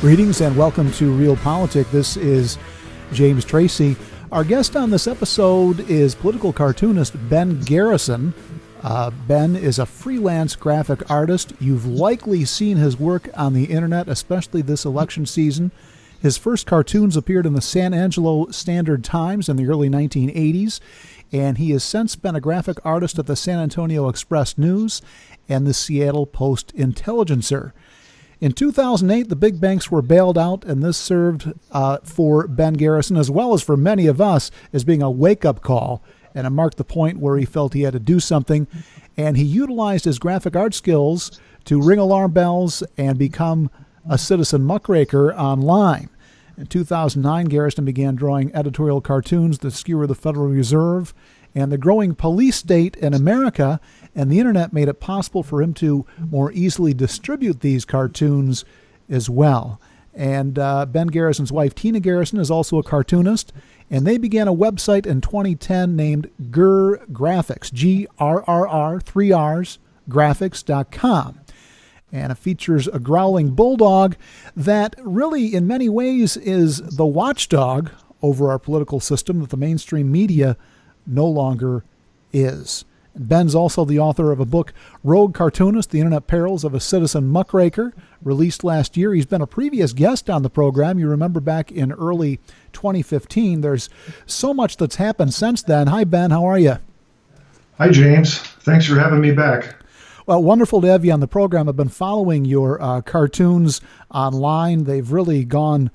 Greetings and welcome to Real Politik. This is James Tracy. Our guest on this episode is political cartoonist Ben Garrison. Ben is a freelance graphic artist. You've likely seen his work on the internet, especially this election season. His first cartoons appeared in the San Angelo Standard Times in the early 1980s, and he has since been a graphic artist at the San Antonio Express News and the Seattle Post-Intelligencer. In 2008, the big banks were bailed out, and this served for Ben Garrison, as well as for many of us, as being a wake-up call, and it marked the point where he felt he had to do something, and he utilized his graphic art skills to ring alarm bells and become a citizen muckraker online. In 2009, Garrison began drawing editorial cartoons that skewer the Federal Reserve and the growing police state in America, and the internet made it possible for him to more easily distribute these cartoons as well. And Ben Garrison's wife, Tina Garrison, is also a cartoonist, and they began a website in 2010 named GRR Graphics, Grrr, 3 R's, graphics.com. And it features a growling bulldog that really, in many ways, is the watchdog over our political system that the mainstream media no longer is. Ben's also the author of a book, Rogue Cartoonist, The Internet Perils of a Citizen Muckraker, released last year. He's been a previous guest on the program. You remember back in early 2015. There's so much that's happened since then. Hi, Ben. How are you? Hi, James. Thanks for having me back. Well, wonderful to have you on the program. I've been following your cartoons online. They've really gone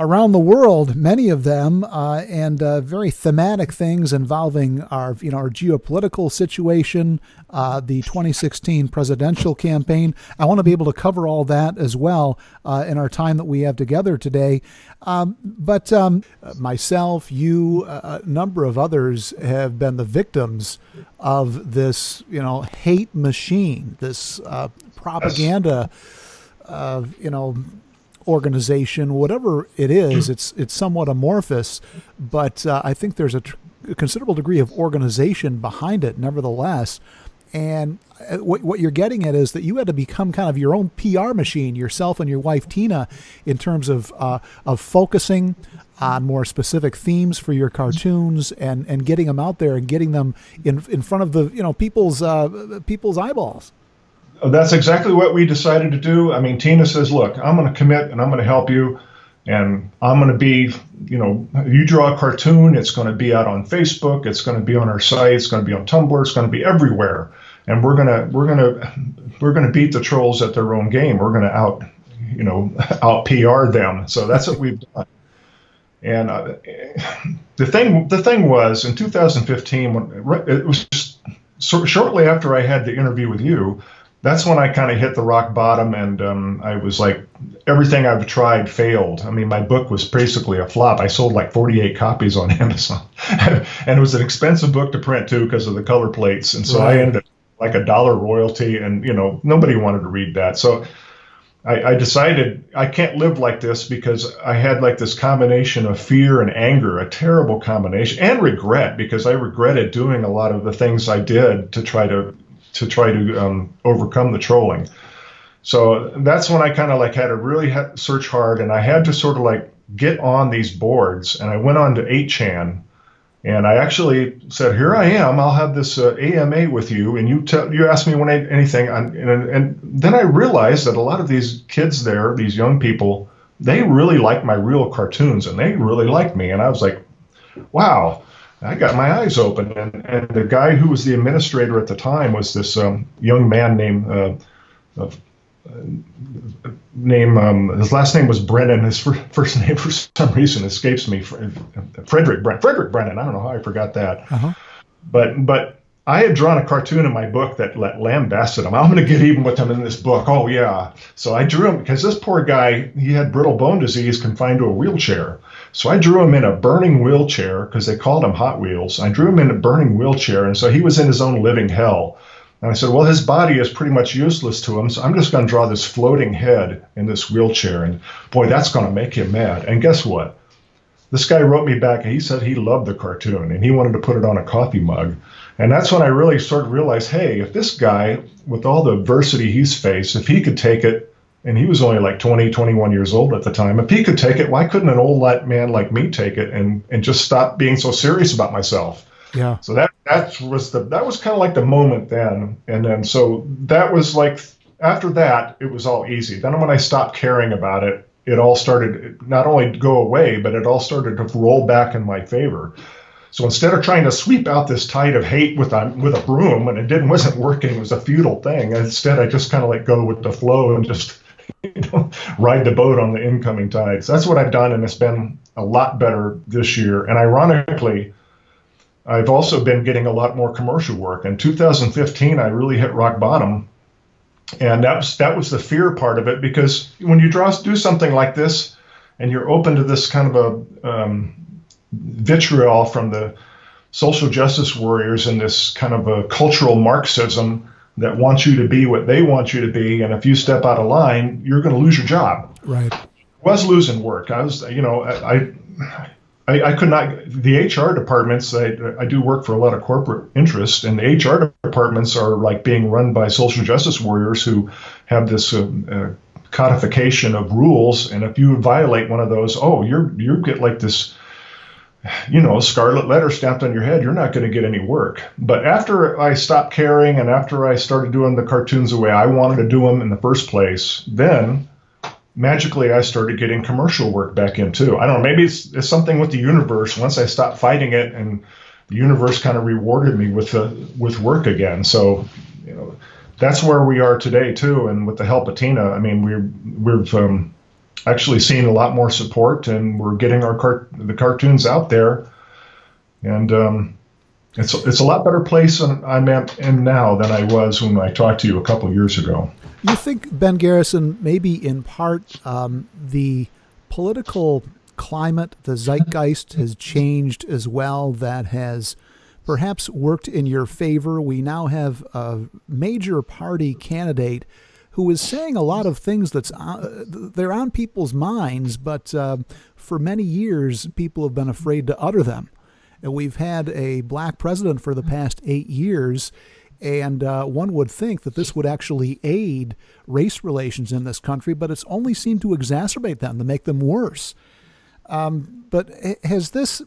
around the world, many of them, and very thematic things involving our geopolitical situation, the 2016 presidential campaign. I want to be able to cover all that as well in our time that we have together today. But myself, you, a number of others have been the victims of this, hate machine, this propaganda, organization, whatever it is. It's somewhat amorphous, but I think there's a considerable degree of organization behind it nevertheless. And what you're getting at is that you had to become kind of your own PR machine, yourself and your wife Tina, in terms of focusing on more specific themes for your cartoons and getting them out there and getting them in front of the people's eyeballs. That's exactly what we decided to do. I mean, Tina says, look, I'm going to commit and I'm going to help you. And I'm going to be, you draw a cartoon, it's going to be out on Facebook, it's going to be on our site, it's going to be on Tumblr, it's going to be everywhere. And we're going to beat the trolls at their own game. We're going to out PR them. So that's what we've done. And the thing was, in 2015, when it was just shortly after I had the interview with you, that's when I kind of hit the rock bottom, and I was like, everything I've tried failed. I mean, my book was basically a flop. I sold like 48 copies on Amazon, and it was an expensive book to print too because of the color plates, and so right. I ended up like $1 royalty, and nobody wanted to read that. So I decided I can't live like this because I had like this combination of fear and anger, a terrible combination, and regret, because I regretted doing a lot of the things I did to try to overcome the trolling. So that's when I kind of like had to really search hard, and I had to sort of like get on these boards, and I went on to 8chan, and I actually said, here I am, I'll have this AMA with you, and you ask me when anything, and then I realized that a lot of these kids there, these young people, they really like my real cartoons, and they really liked me, and I was like, wow. I got my eyes open, and the guy who was the administrator at the time was this young man named his last name was Brennan. His first name for some reason escapes me. Frederick Brennan. I don't know how I forgot that. Uh-huh. But I had drawn a cartoon in my book that lambasted him. I'm going to get even with him in this book. Oh yeah. So I drew him because this poor guy, he had brittle bone disease, confined to a wheelchair. So I drew him in a burning wheelchair because they called him Hot Wheels. I drew him in a burning wheelchair, and so he was in his own living hell. And I said, well, his body is pretty much useless to him, so I'm just going to draw this floating head in this wheelchair. And boy, that's going to make him mad. And guess what? This guy wrote me back, and he said he loved the cartoon, and he wanted to put it on a coffee mug. And that's when I really sort of realized, hey, if this guy, with all the adversity he's faced, if he could take it And he was only like 20, 21 years old at the time. If he could take it, why couldn't an old man like me take it and just stop being so serious about myself? Yeah. So that was kind of like the moment then. And then so that was like, after that, it was all easy. Then when I stopped caring about it, it all started not only to go away, but it all started to roll back in my favor. So instead of trying to sweep out this tide of hate with a broom, and wasn't working, it was a futile thing. Instead, I just kind of let go with the flow and just ride the boat on the incoming tides. That's what I've done, and it's been a lot better this year. And ironically, I've also been getting a lot more commercial work. In 2015, I really hit rock bottom. And that was the fear part of it, because when you do something like this and you're open to this kind of a vitriol from the social justice warriors and this kind of a cultural Marxism that wants you to be what they want you to be, and if you step out of line, you're going to lose your job. Right. I was losing work. I was, I could not. The HR departments, I do work for a lot of corporate interests, and the HR departments are like being run by social justice warriors who have this codification of rules, and if you violate one of those, you get like this, scarlet letter stamped on your head. You're not going to get any work. But after I stopped caring, and after I started doing the cartoons the way I wanted to do them in the first place, then magically I started getting commercial work back in too. I don't know, maybe it's something with the universe. Once I stopped fighting it, and the universe kind of rewarded me with work again. So, that's where we are today too. And with the help of Tina, I mean, we've actually seen a lot more support, and we're getting the cartoons out there. And it's a lot better place I'm in now than I was when I talked to you a couple of years ago. You think, Ben Garrison, maybe in part the political climate, the zeitgeist has changed as well, that has perhaps worked in your favor? We now have a major party candidate who is saying a lot of things they're on people's minds, but for many years people have been afraid to utter them. And we've had a black president for the past 8 years, and one would think that this would actually aid race relations in this country, but it's only seemed to exacerbate them, to make them worse. But has this,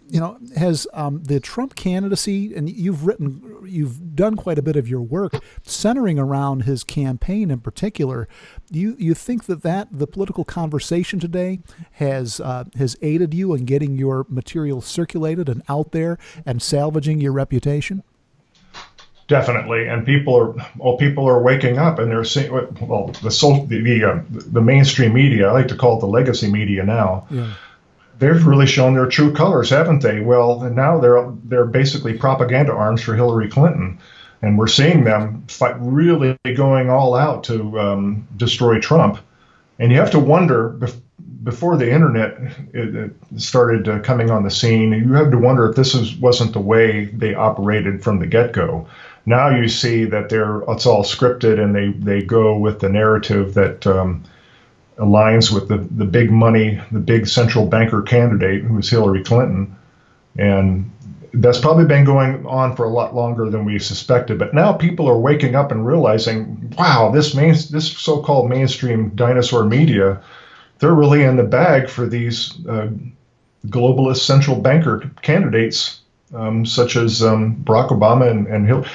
has the Trump candidacy, and you've done quite a bit of your work centering around his campaign in particular. You think that the political conversation today has aided you in getting your material circulated and out there and salvaging your reputation? Definitely, and people are waking up, and they're seeing, the mainstream media, I like to call it the legacy media now. Yeah. They've really shown their true colors, haven't they? Well, now they're basically propaganda arms for Hillary Clinton, and we're seeing them really going all out to destroy Trump. And you have to wonder, before the internet it started coming on the scene, you have to wonder if this wasn't the way they operated from the get-go. Now you see that it's all scripted, and they go with the narrative that aligns with the big money, the big central banker candidate, who is Hillary Clinton. And that's probably been going on for a lot longer than we suspected. But now people are waking up and realizing, wow, this so-called mainstream dinosaur media, they're really in the bag for these globalist central banker candidates, such as Barack Obama and Hillary.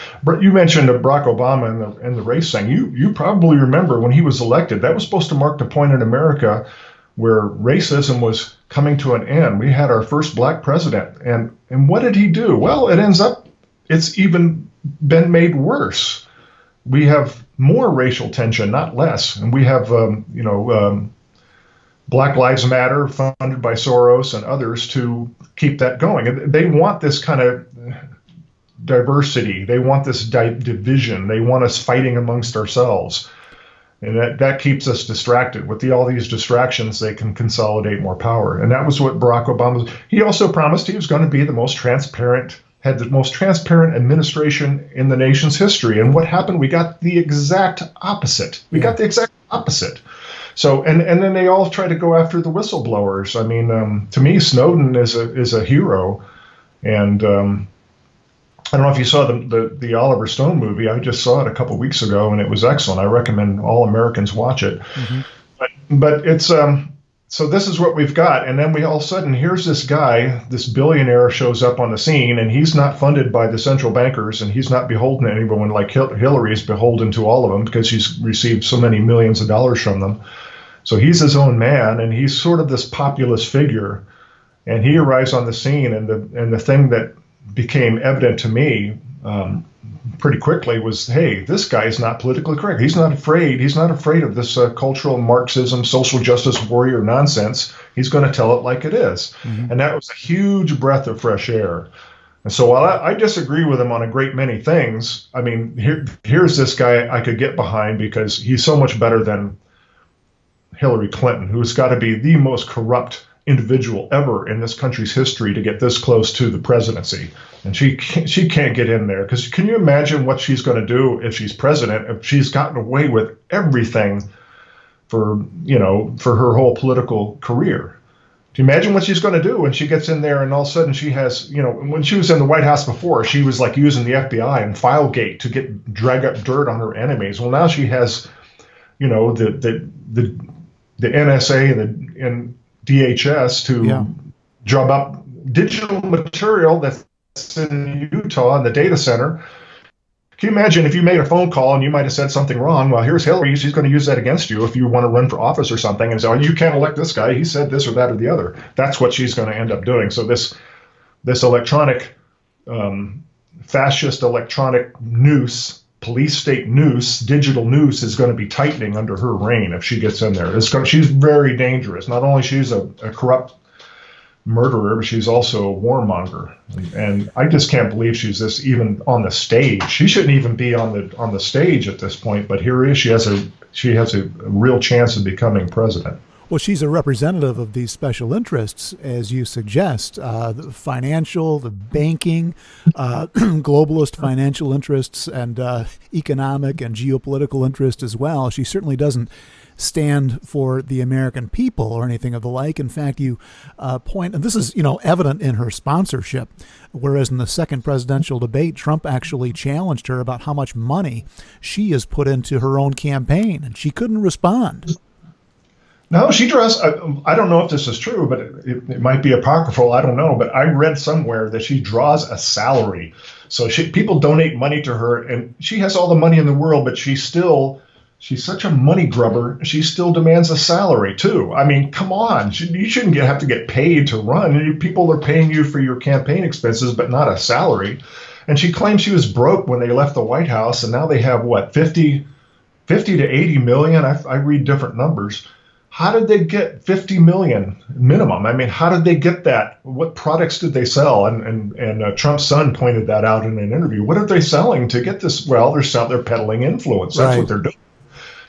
You mentioned Barack Obama and the race thing. You probably remember when he was elected, that was supposed to mark the point in America where racism was coming to an end. We had our first black president. And what did he do? Well, it's even been made worse. We have more racial tension, not less. And we have, Black Lives Matter, funded by Soros and others, to keep that going. They want this kind of diversity. They want this division. They want us fighting amongst ourselves. And that keeps us distracted. With all these distractions, they can consolidate more power. And that was what Barack Obama was. He also promised he was going to be the most transparent administration in the nation's history. And what happened? We got the exact opposite. So, and then they all try to go after the whistleblowers. I mean, to me, Snowden is a hero. And I don't know if you saw the Oliver Stone movie. I just saw it a couple weeks ago, and it was excellent. I recommend all Americans watch it. Mm-hmm. but it's so this is what we've got, and then we all of a sudden here's this guy, this billionaire shows up on the scene, and he's not funded by the central bankers, and he's not beholden to anyone like Hillary is beholden to all of them because she's received so many millions of dollars from them. So he's his own man, and he's sort of this populist figure, and he arrives on the scene, and the thing that became evident to me pretty quickly was, hey, this guy is not politically correct. He's not afraid. He's not afraid of this cultural Marxism, social justice warrior nonsense. He's going to tell it like it is. Mm-hmm. And that was a huge breath of fresh air. And so while I disagree with him on a great many things, I mean, here's this guy I could get behind because he's so much better than Hillary Clinton, who's got to be the most corrupt individual ever in this country's history to get this close to the presidency. And she can't get in there, because can you imagine what she's going to do if she's president, if she's gotten away with everything for her whole political career? Do you imagine what she's going to do when she gets in there and all of a sudden she has, when she was in the White House before, she was like using the FBI and Filegate to drag up dirt on her enemies. Well, now she has, the NSA and DHS to drum up digital material that's in Utah in the data center. Can you imagine if you made a phone call and you might have said something wrong? Well, here's Hillary. She's going to use that against you if you want to run for office or something and say, oh, you can't elect this guy. He said this or that or the other. That's what she's going to end up doing. So this electronic, fascist electronic noose, police state noose, digital noose is going to be tightening under her reign if she gets in there. She's very dangerous. Not only she's a corrupt murderer, but she's also a warmonger. And I just can't believe she's this even on the stage. She shouldn't even be on the stage at this point. But here she has a real chance of becoming president. Well, she's a representative of these special interests, as you suggest, the financial, the banking, globalist financial interests, and economic and geopolitical interests as well. She certainly doesn't stand for the American people or anything of the like. In fact, you point, and this is, evident in her sponsorship, whereas in the second presidential debate, Trump actually challenged her about how much money she has put into her own campaign, and she couldn't respond. No, she draws, I don't know if this is true, but it might be apocryphal. I don't know. But I read somewhere that she draws a salary. So people donate money to her, and she has all the money in the world, but she's such a money grubber. She still demands a salary, too. I mean, come on. You shouldn't have to get paid to run. People are paying you for your campaign expenses, but not a salary. And she claims she was broke when they left the White House, and now they have, 50 to 80 million? I read different numbers. How did they get 50 million minimum? I mean, how did they get that? What products did they sell? And Trump's son pointed that out in an interview. What are they selling to get this? Well, they're peddling influence. That's what they're doing.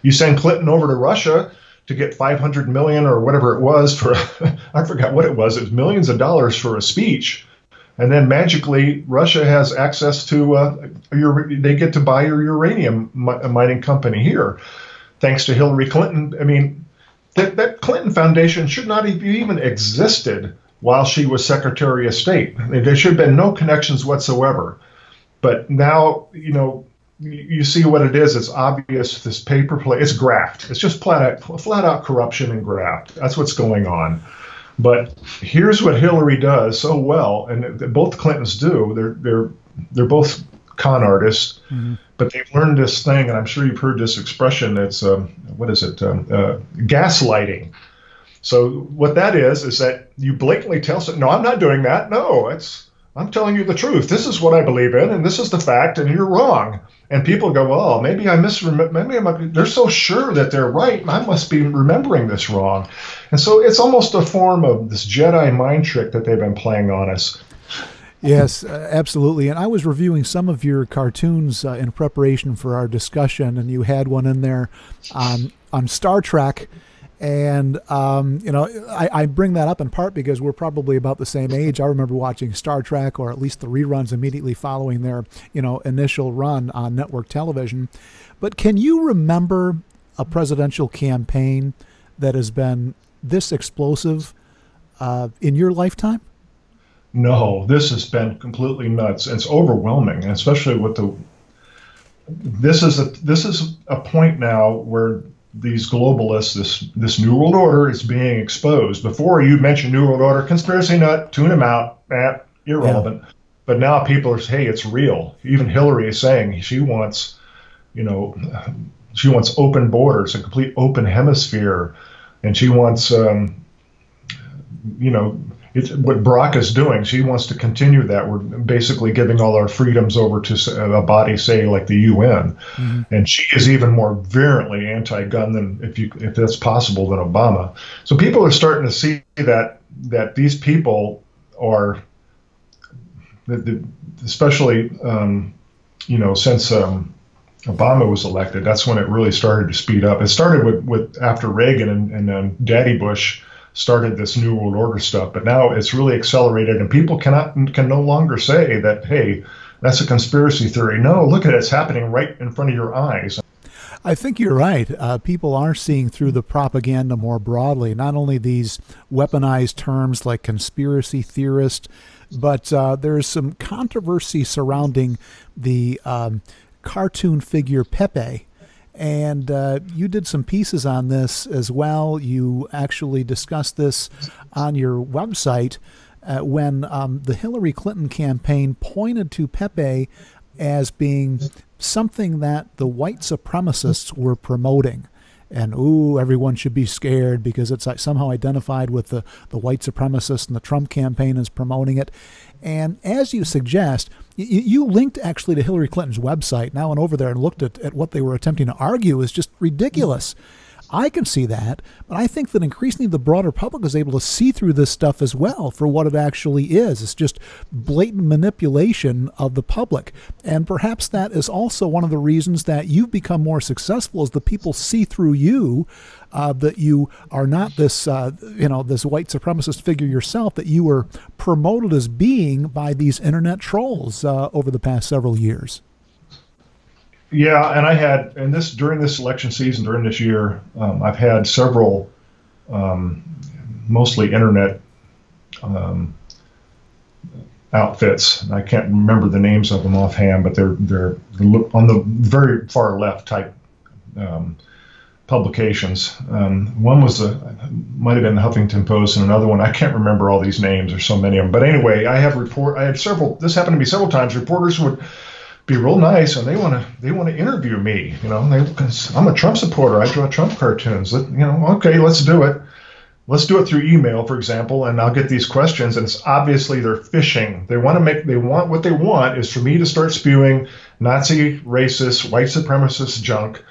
You send Clinton over to Russia to get 500 million or whatever it was for, I forgot what it was. It was millions of dollars for a speech. And then magically, Russia has access to, they get to buy your uranium mining company here. Thanks to Hillary Clinton. I mean, that Clinton Foundation should not have even existed while she was Secretary of State. There should have been no connections whatsoever. But now, you see what it is. It's obvious. This paper play. It's graft. It's just flat out corruption and graft. That's what's going on. But here's what Hillary does so well, and both Clintons do. They're both con artists, but they've learned this thing, and I'm sure you've heard this expression. It's gaslighting. So what that is that you blatantly tell someone, no, I'm not doing that. No, I'm telling you the truth. This is what I believe in, and this is the fact, and you're wrong. And people go, well, maybe I misremember. They're so sure that they're right. I must be remembering this wrong. And so it's almost a form of this Jedi mind trick that they've been playing on us. Yes, absolutely. And I was reviewing some of your cartoons in preparation for our discussion, and you had one in there on Star Trek. And, I bring that up in part because we're probably about the same age. I remember watching Star Trek, or at least the reruns immediately following their, initial run on network television. But can you remember a presidential campaign that has been this explosive in your lifetime? No, this has been completely nuts. It's overwhelming, especially with this is a point now where these globalists, this New World Order is being exposed. Before you mentioned New World Order, conspiracy nut, tune him out, irrelevant. Yeah. But now people are saying, hey, it's real. Even Hillary is saying she wants open borders, a complete open hemisphere, and she wants, it's what Barack is doing. She wants to continue that. We're basically giving all our freedoms over to a body, say, like the UN. Mm-hmm. And she is even more virulently anti-gun than, if that's possible, than Obama. So people are starting to see that these people are, especially, since Obama was elected, that's when it really started to speed up. It started with after Reagan and Daddy Bush started this New World Order stuff, but now it's really accelerated, and people can no longer say that, hey, that's a conspiracy theory. No, look at it, it's happening right in front of your eyes. I think you're right. People are seeing through the propaganda more broadly, not only these weaponized terms like conspiracy theorist, but there's some controversy surrounding the cartoon figure Pepe. And you did some pieces on this as well. You actually discussed this on your website when the Hillary Clinton campaign pointed to Pepe as being something that the white supremacists were promoting. And, everyone should be scared because it's somehow identified with the white supremacists, and the Trump campaign is promoting it. And as you suggest, you linked actually to Hillary Clinton's website. Now went over there and looked at what they were attempting to argue is just ridiculous. I can see that, but I think that increasingly the broader public is able to see through this stuff as well for what it actually is. It's just blatant manipulation of the public. And perhaps that is also one of the reasons that you've become more successful, is the people see through you, that you are not this, this white supremacist figure yourself, that you were promoted as being by these internet trolls over the past several years. Yeah, and I had, during this election season, during this year, I've had several, mostly internet outfits. I can't remember the names of them offhand, but they're on the very far left type publications. One was might have been the Huffington Post, and another one, I can't remember all these names. There's so many of them. But anyway, I had several. This happened to me several times. Reporters would be real nice, and they want to interview me, because I'm a Trump supporter. I draw Trump cartoons. Okay, let's do it. Let's do it through email, for example, and I'll get these questions, and it's obviously they're phishing. What they want is for me to start spewing Nazi, racist, white supremacist junk,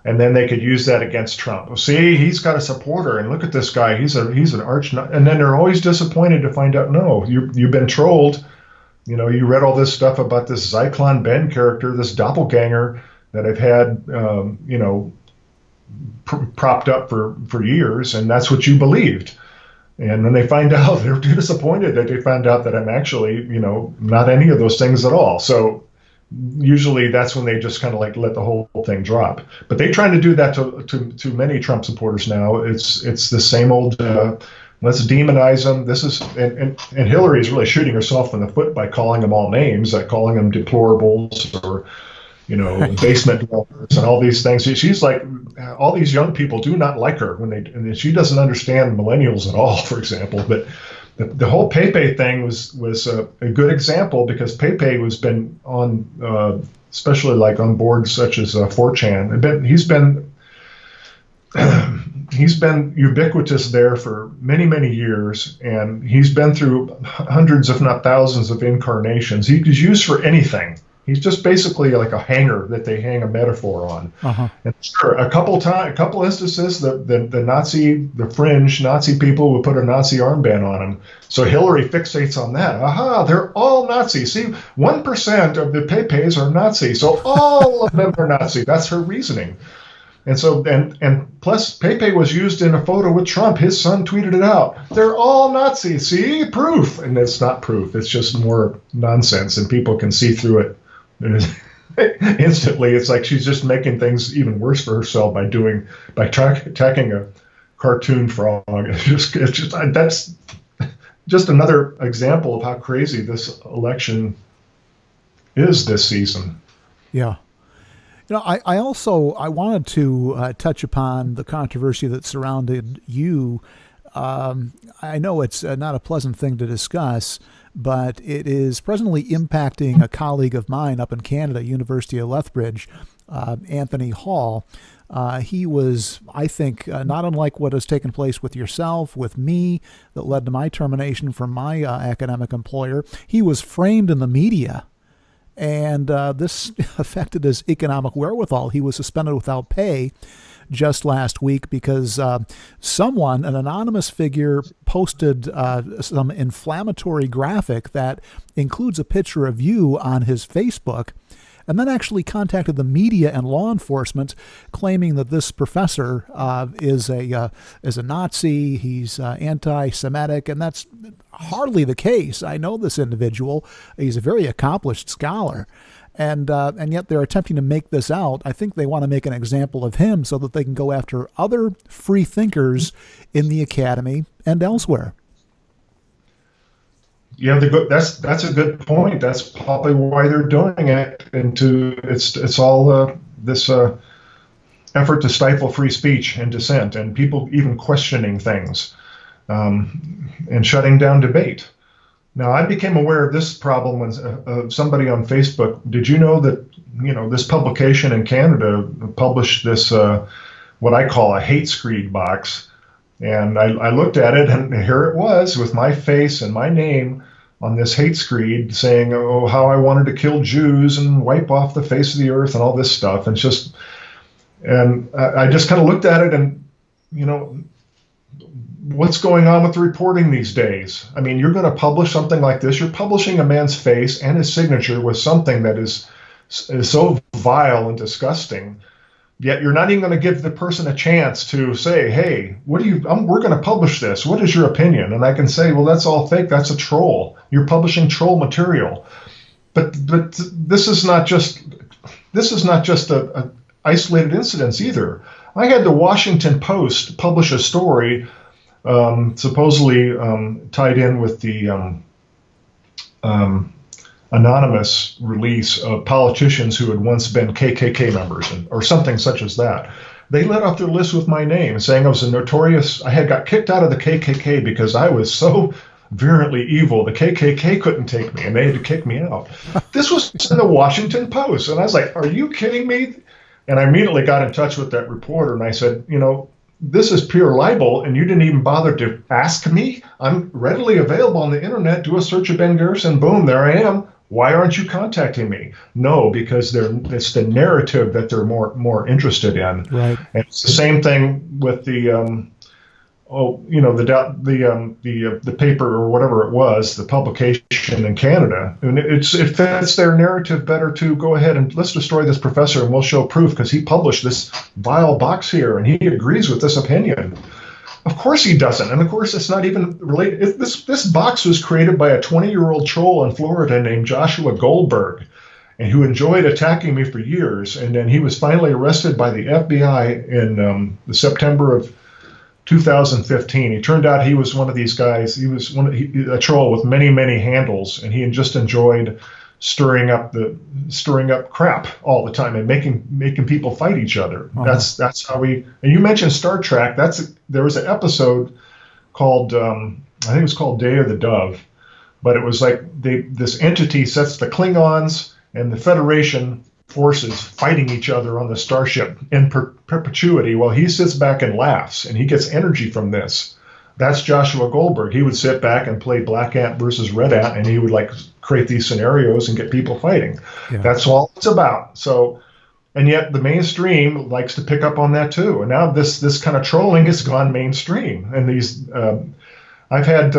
and then they could use that against Trump. See, he's got a supporter, and look at this guy. He's an arch, and then they're always disappointed to find out, no, you've been trolled. You read all this stuff about this Zyklon Ben character, this doppelganger that I've had, propped up for years, and that's what you believed. And when they find out, they're too disappointed that they found out that I'm actually, not any of those things at all. So usually that's when they just kind of let the whole thing drop. But they're trying to do that to many Trump supporters now. It's the same old. Let's demonize them. This is and Hillary is really shooting herself in the foot by calling them all names, like calling them deplorables or, basement dwellers and all these things. She's like, all these young people do not like her and she doesn't understand millennials at all, for example. But the whole Pepe thing was a good example, because Pepe has been on, especially like on boards such as 4chan. He's been ubiquitous there for many, many years, and he's been through hundreds, if not thousands, of incarnations. He's used for anything. He's just basically like a hanger that they hang a metaphor on. Uh-huh. And sure, a couple instances, the fringe Nazi people would put a Nazi armband on him. So Hillary fixates on that. Aha, they're all Nazis. See, 1% of the Pepes are Nazi, so all of them are Nazi. That's her reasoning. And so, and plus, Pepe was used in a photo with Trump. His son tweeted it out. They're all Nazis. See, proof. And it's not proof. It's just more nonsense, and people can see through it instantly. It's like she's just making things even worse for herself by attacking a cartoon frog. That's just another example of how crazy this election is this season. Yeah. I wanted to touch upon the controversy that surrounded you. I know it's not a pleasant thing to discuss, but it is presently impacting a colleague of mine up in Canada, University of Lethbridge, Anthony Hall. He was, I think, not unlike what has taken place with yourself, with me, that led to my termination from my academic employer. He was framed in the media, and this affected his economic wherewithal. He was suspended without pay just last week because someone, an anonymous figure, posted some inflammatory graphic that includes a picture of you on his Facebook, and then actually contacted the media and law enforcement, claiming that this professor is a Nazi, he's anti-Semitic, and that's hardly the case. I know this individual; he's a very accomplished scholar, and yet they're attempting to make this out. I think they want to make an example of him so that they can go after other free thinkers in the academy and elsewhere. Yeah, that's a good point. That's probably why they're doing it. It's all this effort to stifle free speech and dissent, and people even questioning things, and shutting down debate. Now, I became aware of this problem when somebody on Facebook. Did you know that this publication in Canada published this what I call a hate screed box? And I looked at it, and here it was with my face and my name on this hate screed saying, oh, how I wanted to kill Jews and wipe off the face of the earth and all this stuff. And I just kind of looked at it and, what's going on with the reporting these days? I mean, you're going to publish something like this. You're publishing a man's face and his signature with something that is so vile and disgusting. Yet you're not even going to give the person a chance to say, hey, we're going to publish this. What is your opinion? And I can say, well, that's all fake. That's a troll. You're publishing troll material. But this is not just a isolated incidents either. I had the Washington Post publish a story supposedly tied in with the anonymous release of politicians who had once been KKK members or something such as that. They let off their list with my name, saying I was I had got kicked out of the KKK because I was so virulently evil. The KKK couldn't take me, and they had to kick me out. This was in the Washington Post, and I was like, are you kidding me? And I immediately got in touch with that reporter, and I said, this is pure libel, and you didn't even bother to ask me. I'm readily available on the internet. Do a search of Ben Garrison. Boom, there I am. Why aren't you contacting me? No, because it's the narrative that they're more interested in. Right. And it's the same thing with the the paper or whatever it was, the publication in Canada. And it fits their narrative better to go ahead and let's destroy this professor and we'll show proof because he published this vile box here and he agrees with this opinion. Of course he doesn't. And of course it's not even related. This box was created by a 20-year-old troll in Florida named Joshua Goldberg, and who enjoyed attacking me for years. And then he was finally arrested by the FBI in the September of 2015. He turned out he was one of these guys. He was a troll with many, many handles, and he just enjoyed stirring up crap all the time and making people fight each other. Uh-huh. That's how we. And you mentioned Star Trek. There was an episode called I think it was called Day of the Dove, but it was like this entity sets the Klingons and the Federation forces fighting each other on the starship in perpetuity while he sits back and laughs, and he gets energy from this. That's Joshua Goldberg. He would sit back and play Black Ant versus Red Ant, and he would create these scenarios and get people fighting. Yeah. That's all it's about. So, and yet the mainstream likes to pick up on that too. And now this kind of trolling has gone mainstream. And these, I've had,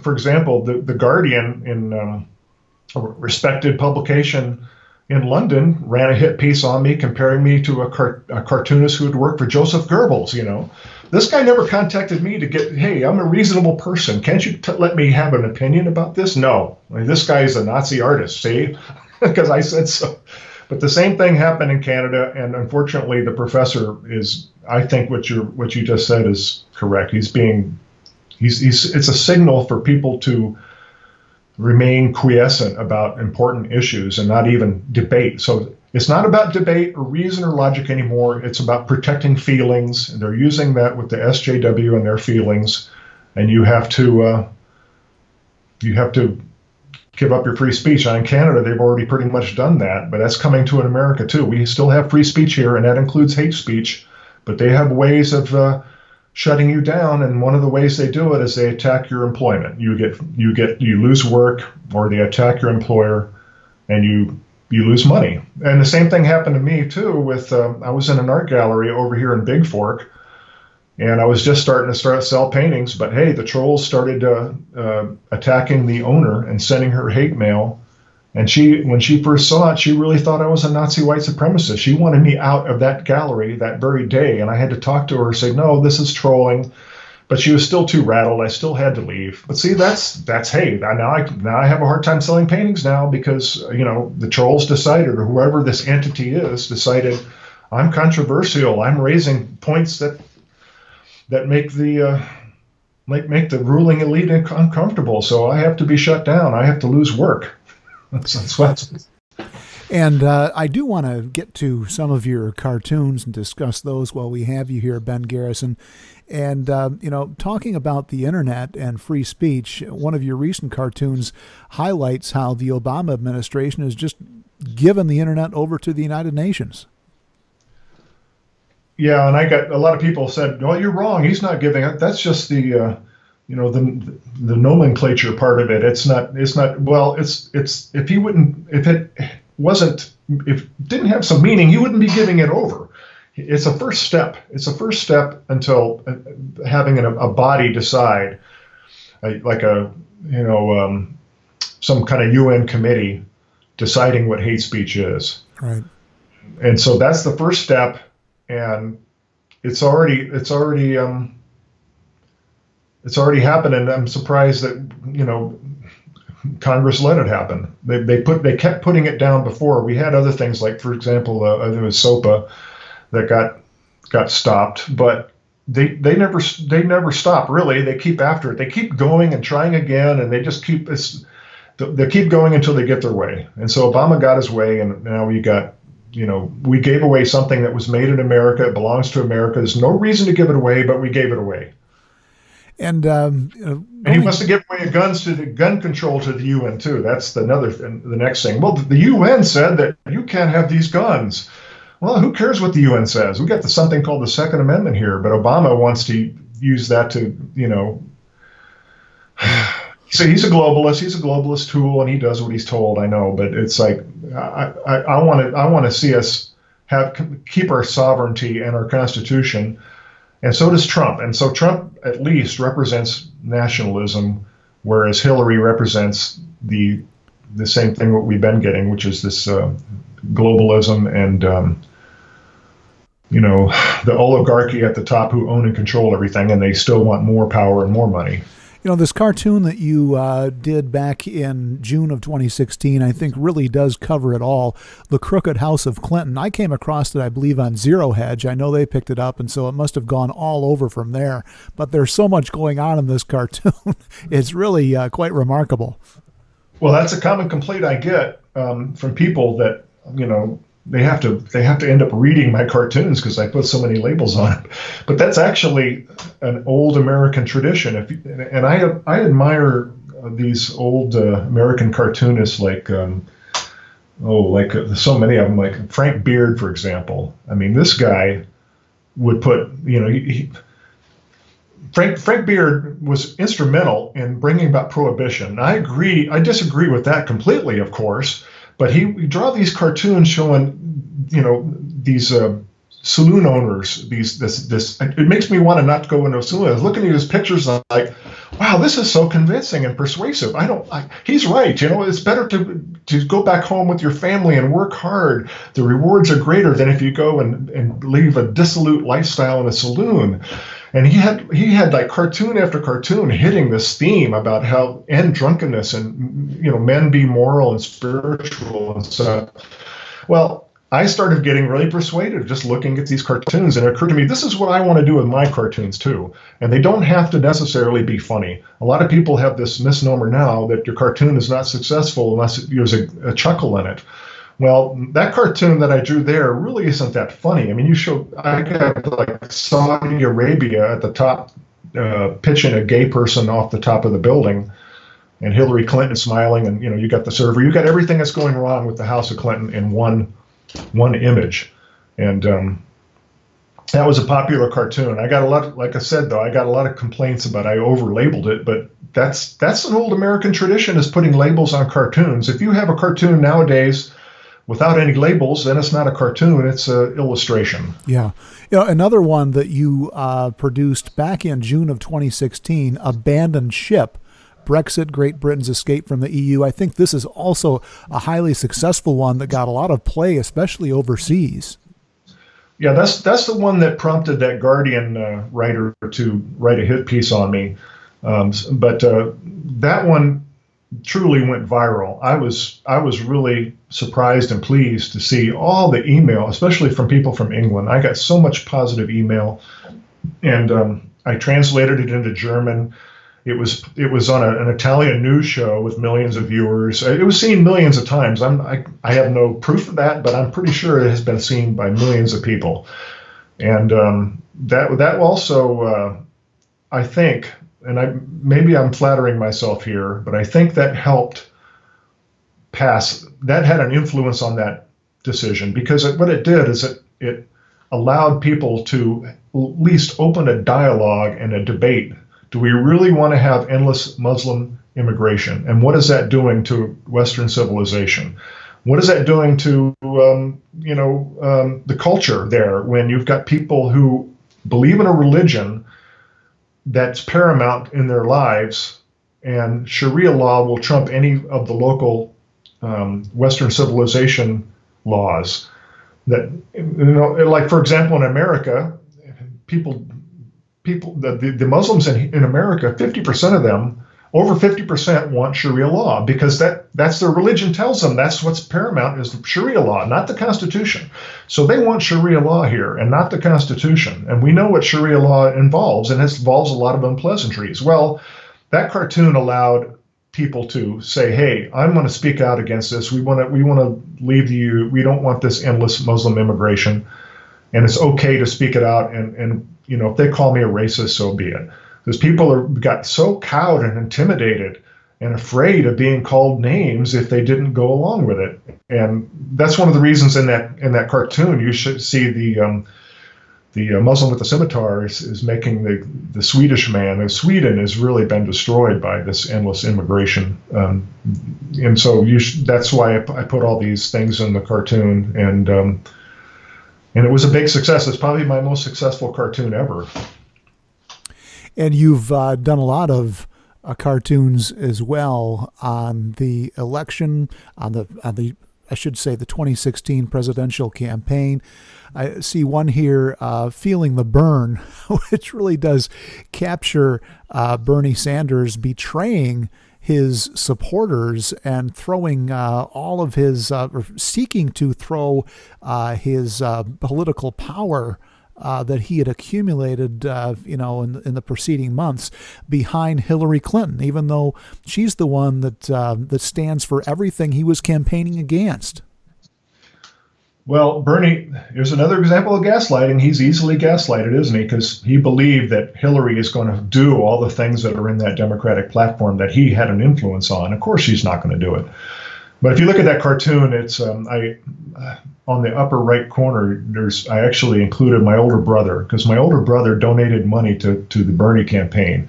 for example, the Guardian, in a respected publication in London, ran a hit piece on me comparing me to a cartoonist who had worked for Joseph Goebbels. This guy never contacted me to get, hey, I'm a reasonable person. Can't you let me have an opinion about this? No. This guy is a Nazi artist, see? Because I said so. But the same thing happened in Canada, and unfortunately the professor is, I think what you just said is correct. It's a signal for people to remain quiescent about important issues and not even debate. So It's not about debate or reason or logic anymore. It's about protecting feelings, and they're using that with the SJW and their feelings. And you have to give up your free speech. In Canada, they've already pretty much done that, but that's coming to America too. We still have free speech here, and that includes hate speech, but they have ways of shutting you down. And one of the ways they do it is they attack your employment. You lose work, or they attack your employer, and you lose money. And the same thing happened to me too. With I was in an art gallery over here in Big Fork. And I was just starting to sell paintings, but hey, the trolls started attacking the owner and sending her hate mail. And when she first saw it, she really thought I was a Nazi white supremacist. She wanted me out of that gallery that very day, and I had to talk to her and say, no, this is trolling. But she was still too rattled. I still had to leave. But see, that's hey, now I have a hard time selling paintings now because the trolls decided, or whoever this entity is decided, I'm controversial. I'm raising points that make the ruling elite uncomfortable. So I have to be shut down. I have to lose work. That's what. And I do want to get to some of your cartoons and discuss those while we have you here, Ben Garrison. And, talking about the internet and free speech, one of your recent cartoons highlights how the Obama administration has just given the internet over to the United Nations. Yeah, and I got a lot of people said, "Well, you're wrong. He's not giving it. That's just the nomenclature part of it. It's not. Well, it's if it didn't have some meaning, he wouldn't be giving it over. It's a first step. It's a first step until having a body decide, like some kind of UN committee deciding what hate speech is. Right. And so that's the first step. And it's already happened, and I'm surprised that Congress let it happen. They kept putting it down before. We had other things like, for example, I think it was SOPA that got stopped, but they never stop. Really, they keep after it. They keep going and trying again, and they just keep going until they get their way. And so Obama got his way, and now we got. We gave away something that was made in America. It belongs to America. There's no reason to give it away, but we gave it away. And he wants to give away guns to the gun control to the UN too. That's the next thing. Well, the UN said that you can't have these guns. Well, who cares what the UN says? We got something called the Second Amendment here, but Obama wants to use that to, So he's a globalist. He's a globalist tool, and he does what he's told. I know, but it's like I want to see us keep our sovereignty and our Constitution, and so does Trump. And so Trump at least represents nationalism, whereas Hillary represents the same thing what we've been getting, which is this globalism and the oligarchy at the top who own and control everything, and they still want more power and more money. This cartoon that you did back in June of 2016, I think really does cover it all. The Crooked House of Clinton. I came across it, I believe, on Zero Hedge. I know they picked it up, and so it must have gone all over from there. But there's so much going on in this cartoon. It's really quite remarkable. Well, that's a common complaint I get from people that, they have to end up reading my cartoons because I put so many labels on it. But that's actually an old American tradition. And I admire these old American cartoonists like so many of them, like Frank Beard, for example. I mean, this guy would put, Frank Beard was instrumental in bringing about prohibition. I disagree with that completely, of course. But he draw these cartoons showing, these saloon owners. It makes me want to not go into a saloon. I was looking at his pictures, and I'm like, wow, this is so convincing and persuasive. He's right. It's better to go back home with your family and work hard. The rewards are greater than if you go and live a dissolute lifestyle in a saloon. And he had like cartoon after cartoon hitting this theme about how end drunkenness and men be moral and spiritual and stuff. Well, I started getting really persuaded just looking at these cartoons, and it occurred to me this is what I want to do with my cartoons too. And they don't have to necessarily be funny. A lot of people have this misnomer now that your cartoon is not successful unless there's a chuckle in it. Well, that cartoon that I drew there really isn't that funny. I mean, I got like Saudi Arabia at the top, pitching a gay person off the top of the building, and Hillary Clinton smiling, and you got the server, you got everything that's going wrong with the House of Clinton in one image, and that was a popular cartoon. I got a lot, like I said though, I got a lot of complaints about I over-labeled it, but that's an old American tradition, is putting labels on cartoons. If you have a cartoon nowadays without any labels, then it's not a cartoon, it's an illustration. Yeah. Another one that you produced back in June of 2016, Abandoned Ship, Brexit, Great Britain's Escape from the EU. I think this is also a highly successful one that got a lot of play, especially overseas. Yeah, that's the one that prompted that Guardian writer to write a hit piece on me. But that one truly went viral. I was really surprised and pleased to see all the email, especially from people from England. I got so much positive email, and I translated it into German. It was on an Italian news show with millions of viewers. It was seen millions of times. I have no proof of that, but I'm pretty sure it has been seen by millions of people. And that also, I think, and maybe I'm flattering myself here, but I think that helped pass. That had an influence on that decision, because what it did is it allowed people to at least open a dialogue and a debate. Do we really want to have endless Muslim immigration? And what is that doing to Western civilization? What is that doing to the culture there, when you've got people who believe in a religion that's paramount in their lives, and Sharia law will trump any of the local Western civilization laws? That, like for example, in America, the Muslims in America, 50% of them, over 50% want Sharia law, because that's their religion tells them that's what's paramount, is the Sharia law, not the Constitution. So they want Sharia law here and not the Constitution. And we know what Sharia law involves, and it involves a lot of unpleasantries. Well, that cartoon allowed people to say, hey, I'm going to speak out against this. We want to leave you. We don't want this endless Muslim immigration. And it's okay to speak it out. And if they call me a racist, so be it. Because people got so cowed and intimidated and afraid of being called names if they didn't go along with it. And that's one of the reasons in that cartoon you should see the Muslim with the scimitar is making the Swedish man. Sweden has really been destroyed by this endless immigration, and so that's why I put all these things in the cartoon, and it was a big success. It's probably my most successful cartoon ever. And you've done a lot of cartoons as well on the election, on the I should say the 2016 presidential campaign. I see one here, Feeling the Burn, which really does capture Bernie Sanders betraying his supporters and throwing all of his, or seeking to throw his political power that he had accumulated, in the preceding months behind Hillary Clinton, even though she's the one that stands for everything he was campaigning against. Well, Bernie, here's another example of gaslighting. He's easily gaslighted, isn't he? Because he believed that Hillary is going to do all the things that are in that Democratic platform that he had an influence on. Of course, she's not going to do it. But if you look at that cartoon, it's on the upper right corner, I actually included my older brother, because my older brother donated money to the Bernie campaign.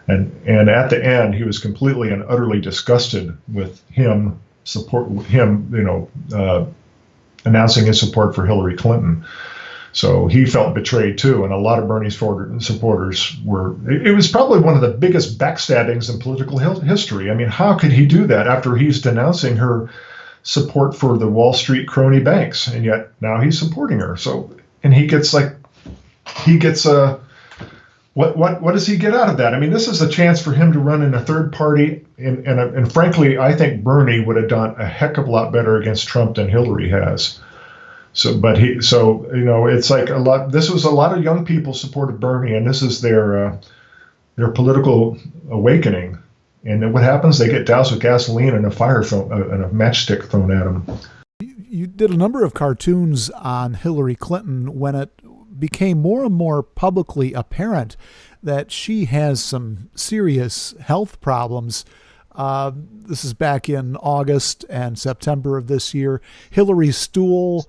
And at the end, he was completely and utterly disgusted with announcing his support for Hillary Clinton. So he felt betrayed too, and a lot of Bernie's supporters were. It was probably one of the biggest backstabbings in political history. I mean, how could he do that after he's denouncing her support for the Wall Street crony banks, and yet now he's supporting her? So, and what does he get out of that? I mean, this is a chance for him to run in a third party, and frankly, I think Bernie would have done a heck of a lot better against Trump than Hillary has. It's like a lot. This was a lot of young people supported Bernie, and this is their political awakening. And then what happens? They get doused with gasoline and a matchstick thrown at them. you did a number of cartoons on Hillary Clinton when it became more and more publicly apparent that she has some serious health problems. This is back in August and September of this year. Hillary's Stool,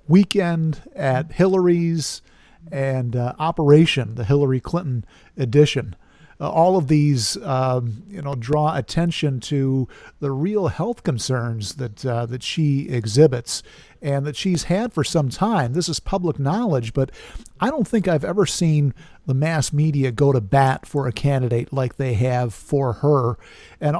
Weekend at Hillary's, and Operation, the Hillary Clinton edition. All of these, draw attention to the real health concerns that she exhibits and that she's had for some time. This is public knowledge, but I don't think I've ever seen the mass media go to bat for a candidate like they have for her. And,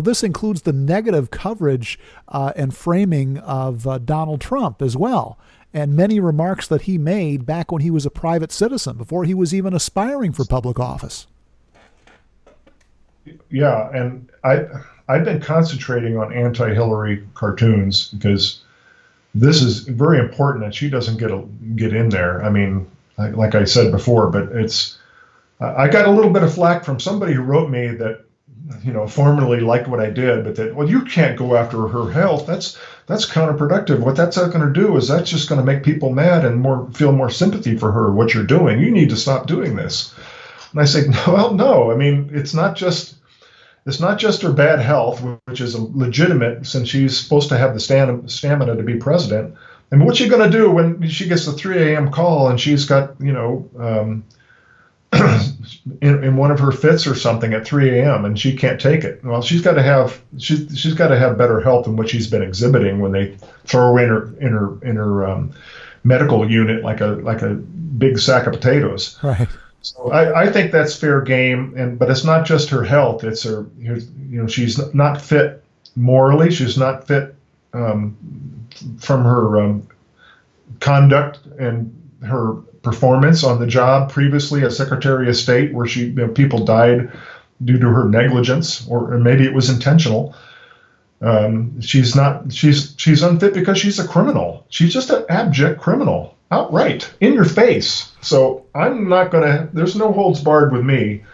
this includes the negative coverage and framing of Donald Trump as well, and many remarks that he made back when he was a private citizen, before he was even aspiring for public office. Yeah, and I've been concentrating on anti-Hillary cartoons because this is very important that she doesn't get in there. I mean, like I said before, but I got a little bit of flack from somebody who wrote me that, formerly liked what I did, but that, well, you can't go after her health. That's counterproductive. What that's going to do is that's just going to make people mad and feel more sympathy for her. What you're doing, you need to stop doing this. And I say, well, no. I mean, it's not just her bad health, which is legitimate since she's supposed to have the stamina to be president. And what's she going to do when she gets the 3 a.m. call and she's got, in one of her fits or something at 3 a.m. and she can't take it? Well, she's got to have better health than what she's been exhibiting when they throw her in her medical unit like a big sack of potatoes. Right. So I think that's fair game, but it's not just her health. It's her, she's not fit morally. She's not fit from her conduct and her performance on the job previously as Secretary of State, where people died due to her negligence, or maybe it was intentional. She's unfit because she's a criminal. She's just an abject criminal. Outright, in your face. So I'm not there's no holds barred with me,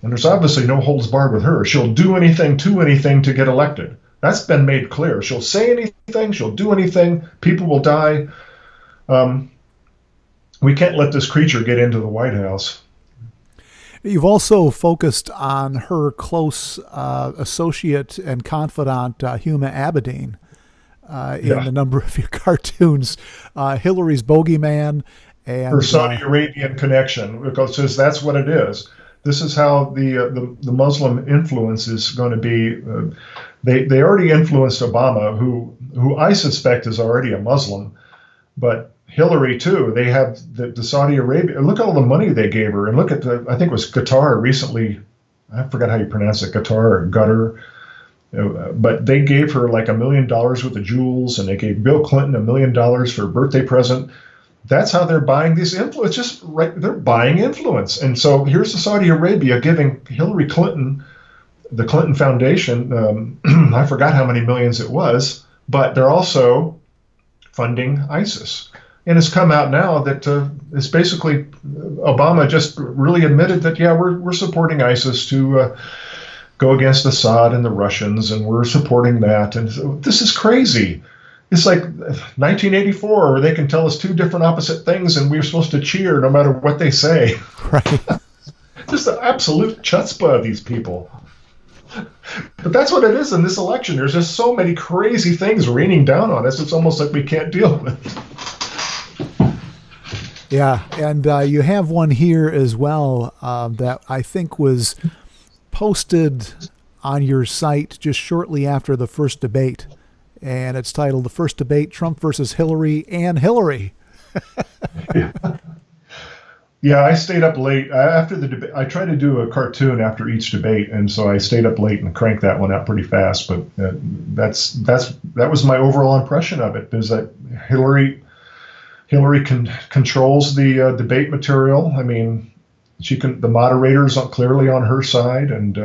and there's obviously no holds barred with her. She'll do anything to get elected. That's been made clear. She'll say anything, she'll do anything, people will die. We can't let this creature get into the White House. You've also focused on her close associate and confidant, Huma Abedin. In a number of your cartoons, Hillary's bogeyman and her Saudi Arabian connection, because that's what it is. This is how the Muslim influence is going to be. They already influenced Obama, who I suspect is already a Muslim, but Hillary too. They have the Saudi Arabia. Look at all the money they gave her, and look at I think it was Qatar recently. I forgot how you pronounce it, Qatar or Qatar. But they gave her like $1 million worth of jewels, and they gave Bill Clinton $1 million for a birthday present. That's how they're buying these influence. They're buying influence. And so here's the Saudi Arabia giving Hillary Clinton, the Clinton Foundation, I forgot how many millions it was, but they're also funding ISIS. And it's come out now that it's basically Obama just really admitted that, yeah, we're supporting ISIS to go against Assad and the Russians, and we're supporting that. And so this is crazy. It's like 1984, where they can tell us two different opposite things, and we're supposed to cheer no matter what they say. Right. Just the absolute chutzpah of these people. But that's what it is in this election. There's just so many crazy things raining down on us. It's almost like we can't deal with. Yeah, and you have one here as well that I think was posted on your site just shortly after the first debate, and it's titled "The First Debate: Trump versus Hillary and Hillary." Yeah, I stayed up late after the debate. I tried to do a cartoon after each debate, and so I stayed up late and cranked that one out pretty fast. But that was my overall impression of it, is that Hillary controls the debate material. I mean, the moderator's clearly on her side, and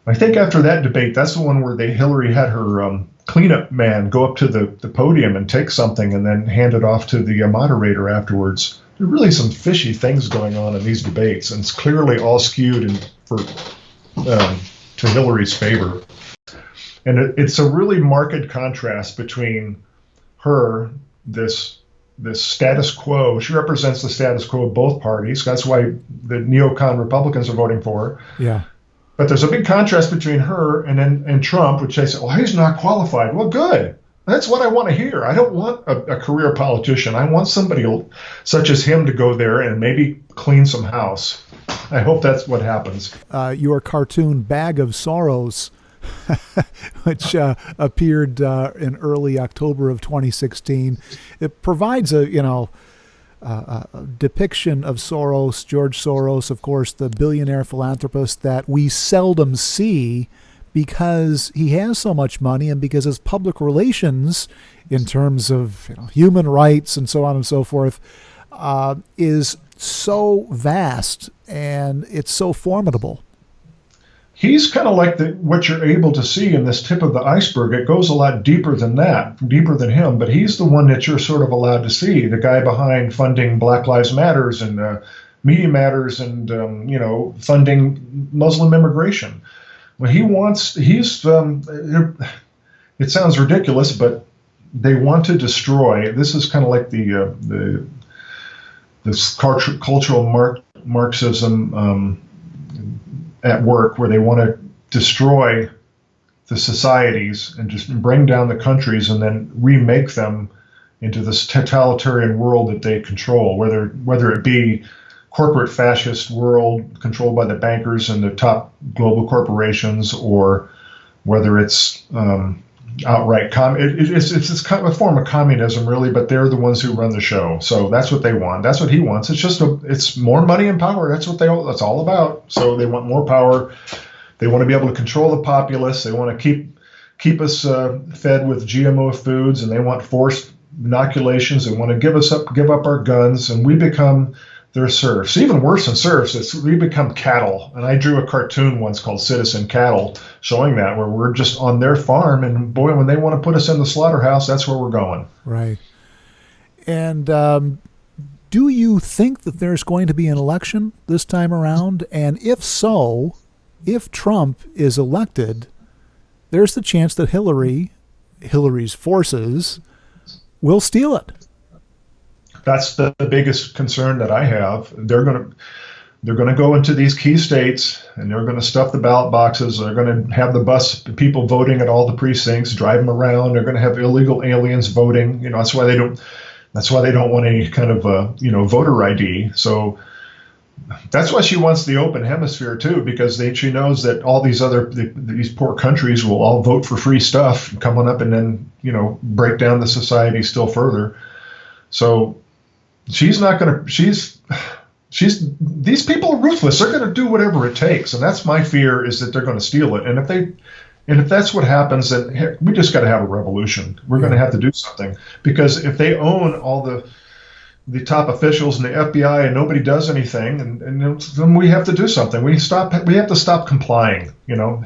I think after that debate, that's the one where Hillary had her cleanup man go up to the podium and take something and then hand it off to the moderator afterwards. There are really some fishy things going on in these debates, and it's clearly all skewed to Hillary's favor. And it's a really marked contrast between her, this status quo. She represents the status quo of both parties. That's why the neocon Republicans are voting for her. Yeah. But there's a big contrast between her and Trump, which they say, well, he's not qualified. Well, good. That's what I want to hear. I don't want a career politician. I want somebody such as him to go there and maybe clean some house. I hope that's what happens. Your cartoon Bag of Sorrows, which appeared in early October of 2016, it provides a depiction of Soros, George Soros, of course, the billionaire philanthropist that we seldom see because he has so much money and because his public relations in terms of human rights and so on and so forth is so vast and it's so formidable. He's kind of like what you're able to see in this tip of the iceberg. It goes a lot deeper than that, deeper than him, but he's the one that you're sort of allowed to see, the guy behind funding Black Lives Matters and Media Matters and, funding Muslim immigration. Well, it sounds ridiculous, but they want to destroy. This is kind of like this cultural Marxism at work, where they want to destroy the societies and just bring down the countries and then remake them into this totalitarian world that they control, whether it be corporate fascist world controlled by the bankers and the top global corporations, or whether it's outright it's kind of a form of communism, really, but they're the ones who run the show. So that's what they want. That's what he wants. It's more money and power. That's that's all about. So they want more power. They want to be able to control the populace. They want to keep us fed with GMO foods, and they want forced inoculations. They want to give up our guns, and we become their serfs. Even worse than serfs, we become cattle. And I drew a cartoon once called Citizen Cattle, showing that, where we're just on their farm, and boy, when they want to put us in the slaughterhouse, that's where we're going. Right. And do you think that there's going to be an election this time around? And if so, if Trump is elected, there's the chance that Hillary's forces will steal it. That's the biggest concern that I have. They're going to go into these key states, and they're going to stuff the ballot boxes. They're going to have the people voting at all the precincts, drive them around. They're going to have illegal aliens voting. That's why they don't want any kind of voter ID. So that's why she wants the open hemisphere too, because she knows that all these poor countries will all vote for free stuff, come on up, and then break down the society still further. So she's not going to. These people are ruthless. They're going to do whatever it takes, and that's my fear, is that they're going to steal it. And if that's what happens, then we just got to have a revolution. We're going to have to do something, because if they own all the top officials and the FBI and nobody does anything, and then we have to do something. We have to stop complying.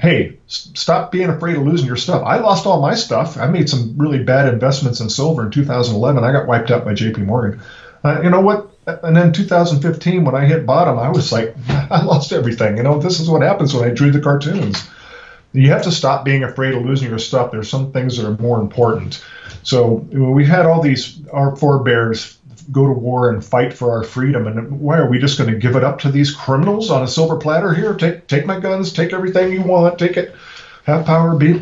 Hey, stop being afraid of losing your stuff. I lost all my stuff. I made some really bad investments in silver in 2011. I got wiped out by JP Morgan. You know what? And then 2015, when I hit bottom, I was like, I lost everything. This is what happens when I drew the cartoons. You have to stop being afraid of losing your stuff. There's some things that are more important. So we've had our forebears go to war and fight for our freedom. And why are we just going to give it up to these criminals on a silver platter here? Take my guns, take everything you want, take it, have power, be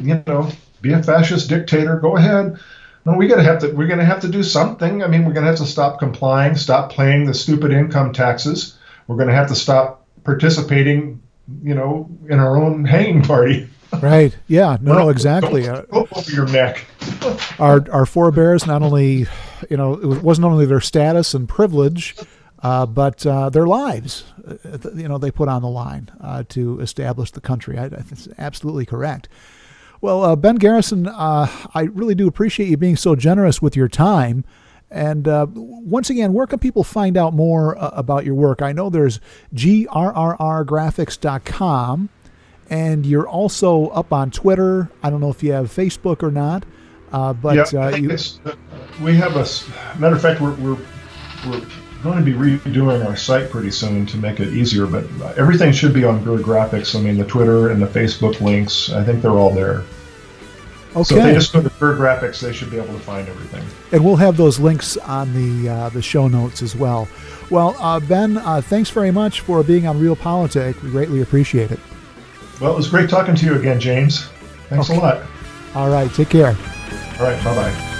a fascist dictator. Go ahead. No, we're going to have to do something. I mean, we're going to have to stop complying, stop paying the stupid income taxes. We're going to have to stop participating, in our own hanging party. Right. Yeah. No, exactly. Go over your neck. Our forebears, not only, it wasn't only their status and privilege, but their lives, they put on the line to establish the country. I think it's absolutely correct. Well, Ben Garrison, I really do appreciate you being so generous with your time. And once again, where can people find out more about your work? I know there's grrrgraphics.com, and you're also up on Twitter. I don't know if you have Facebook or not, but we have matter of fact, we're going to be redoing our site pretty soon to make it easier. But everything should be on Guerrilla Graphics. I mean, the Twitter and the Facebook links, I think they're all there. Okay. So if they just go to Fur Graphics, they should be able to find everything. And we'll have those links on the show notes as well. Well, Ben, thanks very much for being on Real Politik. We greatly appreciate it. Well, it was great talking to you again, James. Thanks a lot. All right. Take care. All right. Bye-bye.